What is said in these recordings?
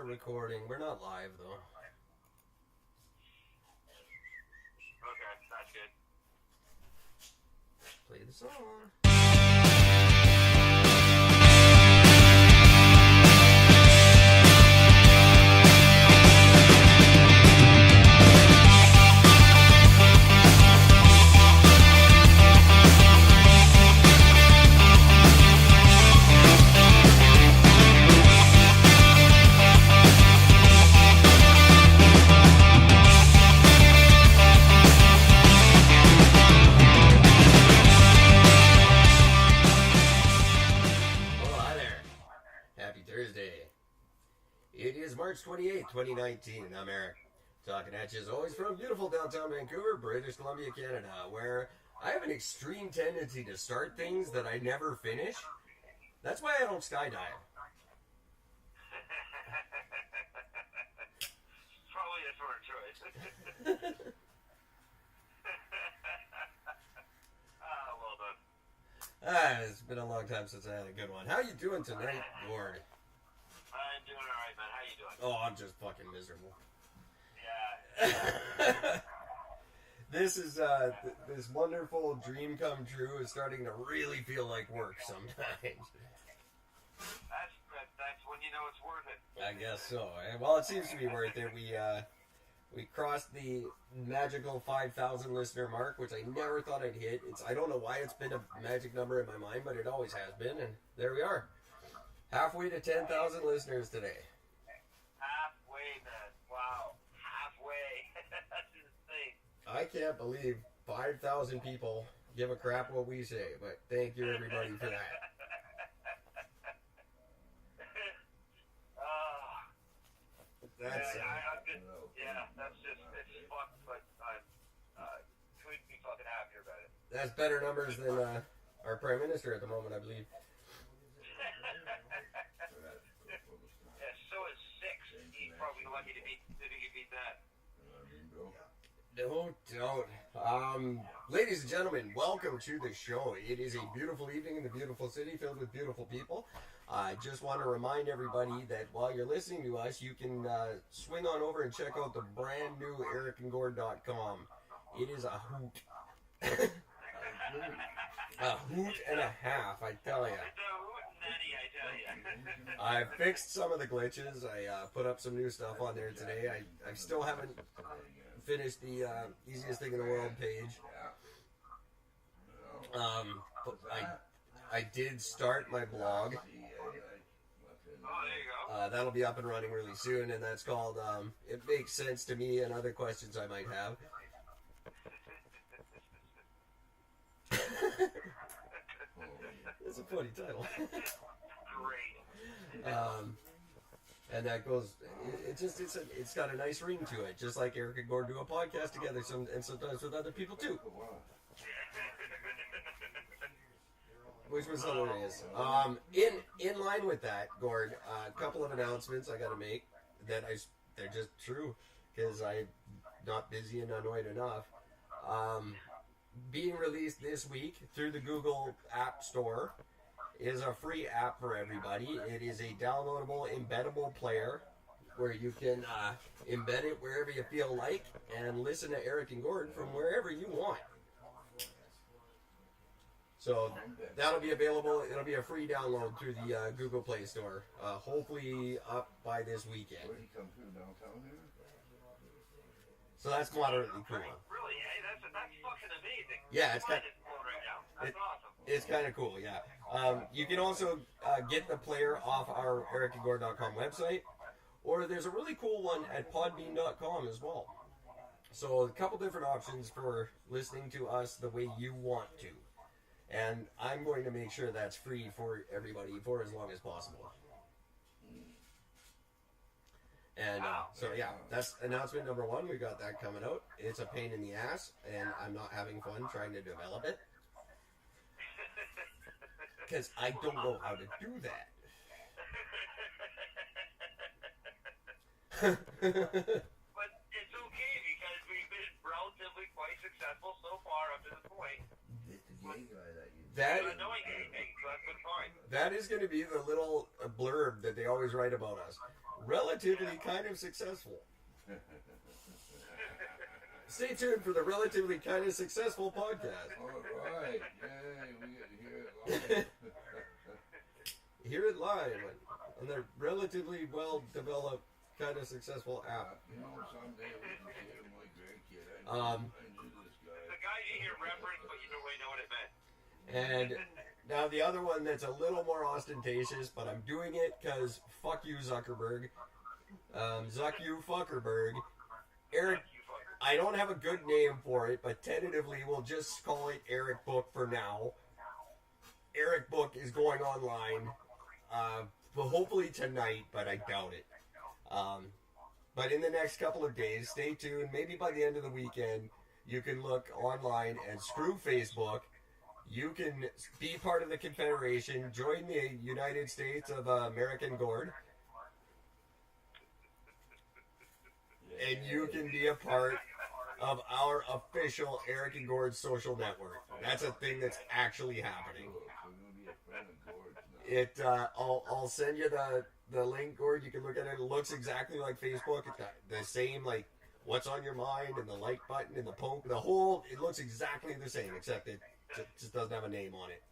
recording. We're not live, though. Okay, that's good. Play the song. March 28th, 2019. I'm Eric, talking at you as always from beautiful downtown Vancouver, British Columbia, Canada, where I have an extreme tendency to start things that I never finish. That's why I don't skydive. Probably a smart choice. Well done. It's been a long time since I had a good one. How you doing tonight, Gord? I'm doing alright, man. How you doing? Oh, I'm just fucking miserable. Yeah. This is this wonderful dream come true is starting to really feel like work sometimes. That's when you know it's worth it. I guess so. Well, it seems to be worth it. We crossed the magical 5,000 listener mark, which I never thought I'd hit. I don't know why it's been a magic number in my mind, but it always has been, and there we are. Halfway to 10,000 listeners today. Halfway, man. Wow. Halfway. That's insane. I can't believe 5,000 people give a crap what we say, but thank you everybody for that. That's fucked, but I couldn't be fucking happier about it. That's better numbers than our Prime Minister at the moment, I believe. Yeah, so is 6. He's probably lucky to beat that. No doubt. Ladies and gentlemen, welcome to the show. It is a beautiful evening in the beautiful city filled with beautiful people. I just want to remind everybody that while you're listening to us, you can swing on over and check out the brand new ericandgord.com. It is a hoot. A hoot and a half, I tell you. It's a hoot nanny, I tell you. I fixed some of the glitches. I put up some new stuff on there today. I still haven't finished the easiest thing in the world page. I did start my blog. Oh, there you go. That'll be up and running really soon, and that's called It Makes Sense to Me and Other Questions I Might Have. It's a funny title. Great. And that goes. It's got a nice ring to it, just like Eric and Gord do a podcast together, and sometimes with other people too. Which was hilarious. In line with that, Gord, a couple of announcements I got to make that they're just true because I'm not busy and annoyed enough. Being released this week through the Google App Store is a free app for everybody. It is a downloadable, embeddable player where you can embed it wherever you feel like and listen to Eric and Gord from wherever you want. So that'll be available. It'll be a free download through the Google Play Store. Hopefully up by this weekend. So that's moderately cool. Really? Hey, that's fucking amazing. Yeah, it's kind. That's awesome. It's kind of cool. Yeah. You can also get the player off our ericandgord.com website, or there's a really cool one at podbean.com as well. So a couple different options for listening to us the way you want to. And I'm going to make sure that's free for everybody for as long as possible. And so, yeah, that's announcement number 1. We got that coming out. It's a pain in the ass, and I'm not having fun trying to develop it. Because I don't know how to do that. But it's okay because we've been relatively quite successful so far up to this point. That is going to be the little blurb that they always write about us. relatively kind of successful. Stay tuned for the relatively kind of successful podcast. All right. Yay, we get to hear it live. Hear it live on the relatively well-developed, kind of successful app. You know, someday we can see it, my grandkid. I knew this guy. The guy you hear reference, but you don't really know what it meant. And now the other one that's a little more ostentatious, but I'm doing it because fuck you, Zuckerberg. Zuck you, Fuckerberg. Eric, I don't have a good name for it, but tentatively we'll just call it Eric Book for now. Eric Book is going online, well, hopefully tonight, but I doubt it. But in the next couple of days, stay tuned. Maybe by the end of the weekend, you can look online and screw Facebook. You can be part of the Confederation, join the United States of American Gord, and you can be a part of our official Eric and Gord social network. That's a thing that's actually happening. I'll send you the link, Gord. You can look at it. It looks exactly like Facebook. It's got the same, like, what's on your mind and the like button and the poke. The whole, it looks exactly the same, except it just doesn't have a name on it.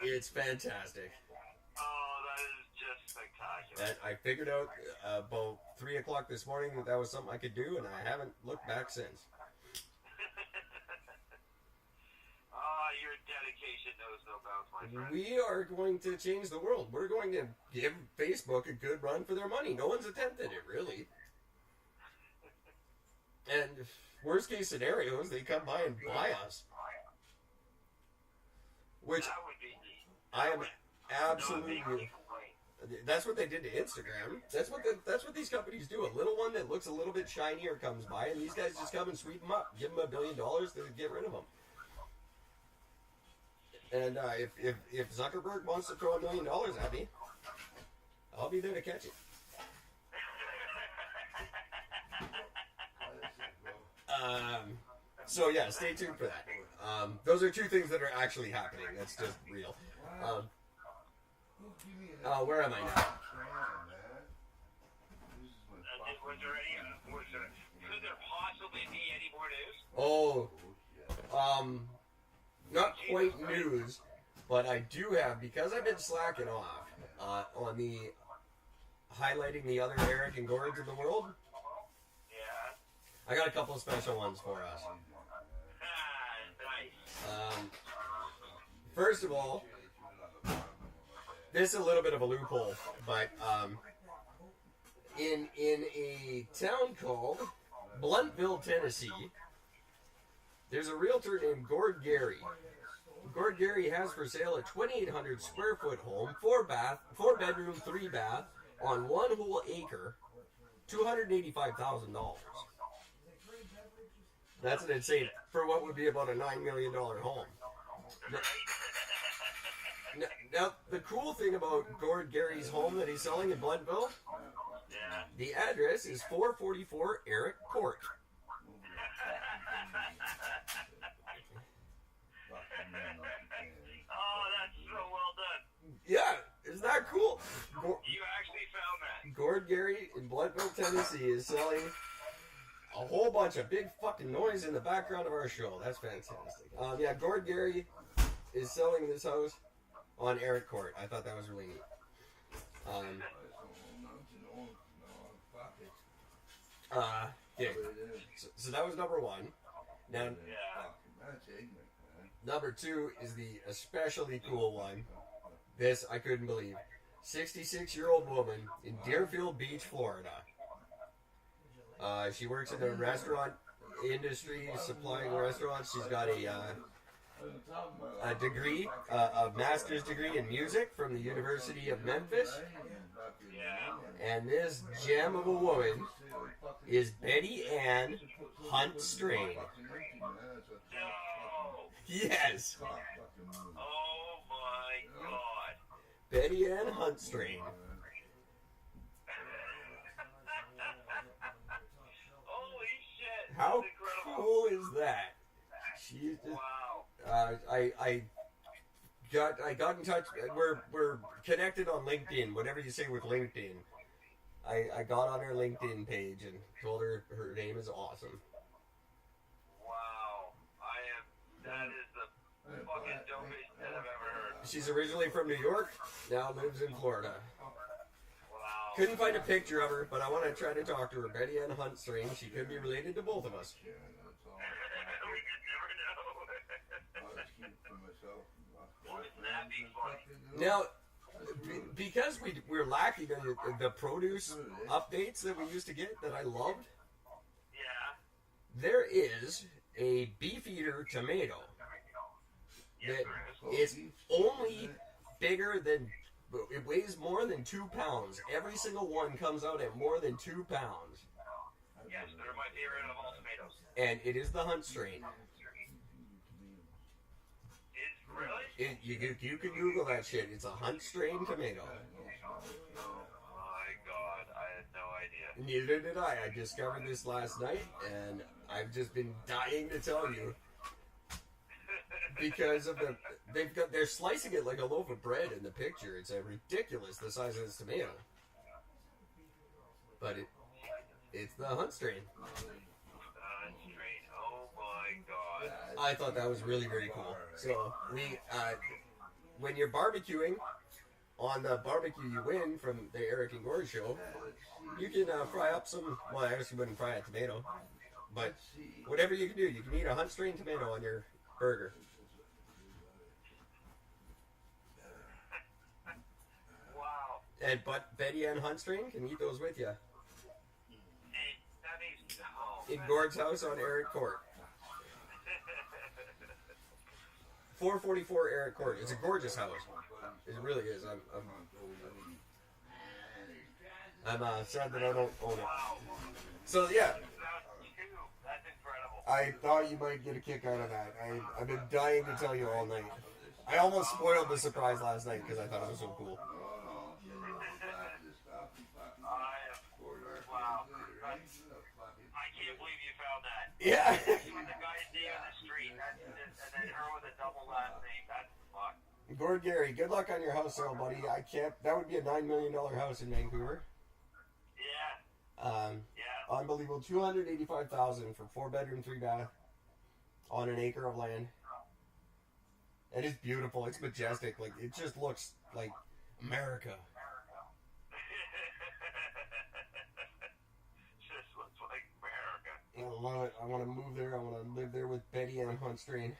It's fantastic. Oh, that is just spectacular. I figured out about 3 o'clock this morning that was something I could do, and I haven't looked back since. Your dedication knows no bounds, my friend. We are going to change the world. We're going to give Facebook a good run for their money. No one's attempted it, really. And worst case scenario is they come by and buy us. Which That would be neat. I am absolutely... That would make me complain. That's what they did to Instagram. That's what these companies do. A little one that looks a little bit shinier comes by, and these guys just come and sweep them up. Give them $1 billion to get rid of them. And if Zuckerberg wants to throw $1 million at me, I'll be there to catch it. So yeah, stay tuned for that. Those are two things that are actually happening. That's just real. Where am I now? Could there possibly be any more news? Oh, not quite news, but I do have, because I've been slacking off on the highlighting the other Eric and Gords in the world. Yeah. I got a couple of special ones for us. Nice. First of all, this is a little bit of a loophole, but in a town called Blunttville, Tennessee, there's a realtor named Gord Gary. Gord Gary has for sale a 2,800 square foot home, 4 bedroom, 3 bath, on 1 whole acre, $285,000. That's an insane, for what would be about a $9 million home. Now, the cool thing about Gord Gary's home that he's selling in Blunttville, the address is 444 Eric Court. Oh, that's so well done. Yeah, isn't that cool? You actually found that. Gord Gary in Blunttville, Tennessee is selling a whole bunch of big fucking noise in the background of our show. That's fantastic. Yeah, Gord Gary is selling this house on Eric Court. I thought that was really neat. Okay. So that was number one. Now, number two is the especially cool one. This I couldn't believe. 66-year-old woman in Deerfield Beach, Florida. She works in the restaurant industry, supplying restaurants. She's got a degree, a master's degree in music from the University of Memphis. And this gem of a woman is Betty Ann Hunt Strain. No. Yes. Oh my God. Betty Ann Hunt Strain. Holy shit. How That's incredible. cool is that? She's just, Wow. I got in touch. We're connected on LinkedIn. Whatever you say with LinkedIn, I got on her LinkedIn page and told her her name is awesome. Wow. That is the fucking dopest shit I've ever heard. She's originally from New York, now lives in Florida. Wow. Couldn't find a picture of her, but I want to try to talk to her. Betty Ann Huntstring. She could be related to both of us. Yeah, that's all. We could never know. I'll just keep it for myself. Wouldn't that be funny? Now, because we're lacking the produce updates that we used to get that I loved, Yeah. there is a beefeater tomato Yes, that there is. is only bigger than, it weighs more than 2 pounds. Every single one comes out at more than 2 pounds. Yes, they're my favorite of all tomatoes. And it is the Hunt strain. Really? You can Google that shit. It's a Hunt strain tomato. Oh my god, I had no idea. Neither did I. I discovered this last night, and I've just been dying to tell you. Because of they're slicing it like a loaf of bread in the picture. It's ridiculous the size of this tomato. But it's the Hunt strain. Oh my god. I thought that was really, really cool. So we, when you're barbecuing on the Barbecue You Win from the Eric and Gord show, you can fry up some. Well, I guess you wouldn't fry a tomato, but whatever you can do, you can eat a Hunt strain tomato on your burger. Wow. But Betty Ann Hunt strain can eat those with you That means in Gord's house on Eric Court. 444 Eric Court. It's a gorgeous house. It really is. I'm sad that I don't own it. So yeah, That's incredible. I thought you might get a kick out of that. I've been dying to tell you all night. I almost spoiled the surprise last night because I thought it was so cool. Wow. I can't believe you found that. Yeah. With the guy's name on the street, and then her with a double last name. That's fuck. Gord Gary, good luck on your house sale, buddy. I can't. That would be a $9 million house in Vancouver. Yeah. Yeah. Unbelievable. $285,000 for 4-bedroom, 3-bath on an acre of land. And it's beautiful. It's majestic. Like it just looks like America. Just looks like America. I love it. I want to move there. I want to live there with Betty Ann Hunt strain.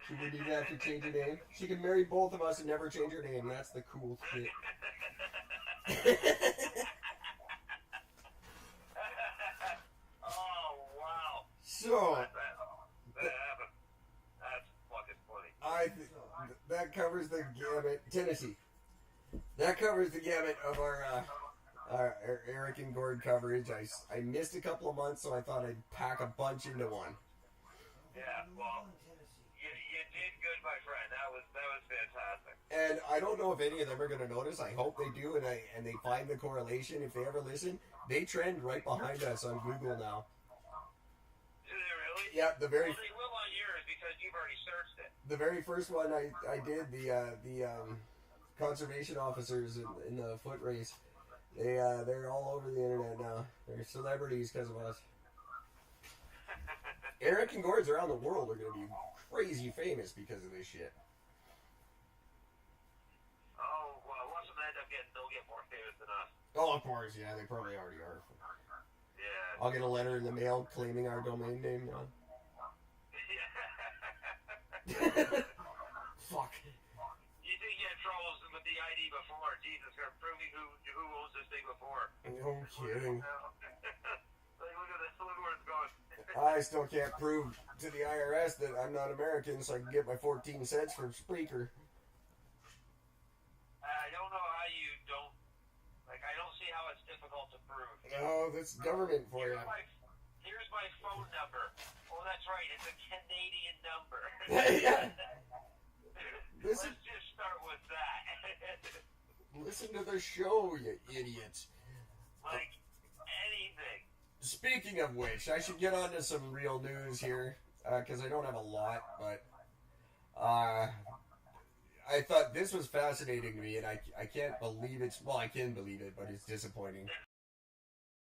She would do that to change her name. She could marry both of us and never change her name. That's the cool shit. Oh wow. So That happened. That's fucking funny. That covers the gamut. Tennessee. That covers the gamut of our Eric and Gord coverage. I missed a couple of months, so I thought I'd pack a bunch into one. Yeah. Well, you did good, my friend. That was fantastic. And I don't know if any of them are going to notice. I hope they do, and they find the correlation. If they ever listen, they trend right behind us on Google now. Do they really? Yeah, Well, they will on yours because you've already searched it. the very first one I did, the conservation officers in the foot race. They're all over the internet now. They're celebrities because of us. Eric and Gord's around the world are going to be crazy famous because of this shit. Oh, well, once they end up they'll get more famous than us. Oh, of course, yeah, they probably already are. Yeah. I'll get a letter in the mail claiming our domain name now. Fuck. You did get in trouble with the ID before. Jesus, they're proving who owns this thing before. No kidding. Like, look at this. Look where it's going. I still can't prove to the IRS that I'm not American, so I can get my 14 cents from Spreaker. I don't know how you don't. Like, I don't see how it's difficult to prove. Oh, that's government for you. Here's my phone number. Oh, that's right. It's a Canadian number. Yeah. Let's just start with that. Listen to the show, you idiots. Like, anything. Speaking of which, I should get on to some real news here, because I don't have a lot, but I thought this was fascinating to me, and I can't believe it's, well, I can believe it, but it's disappointing.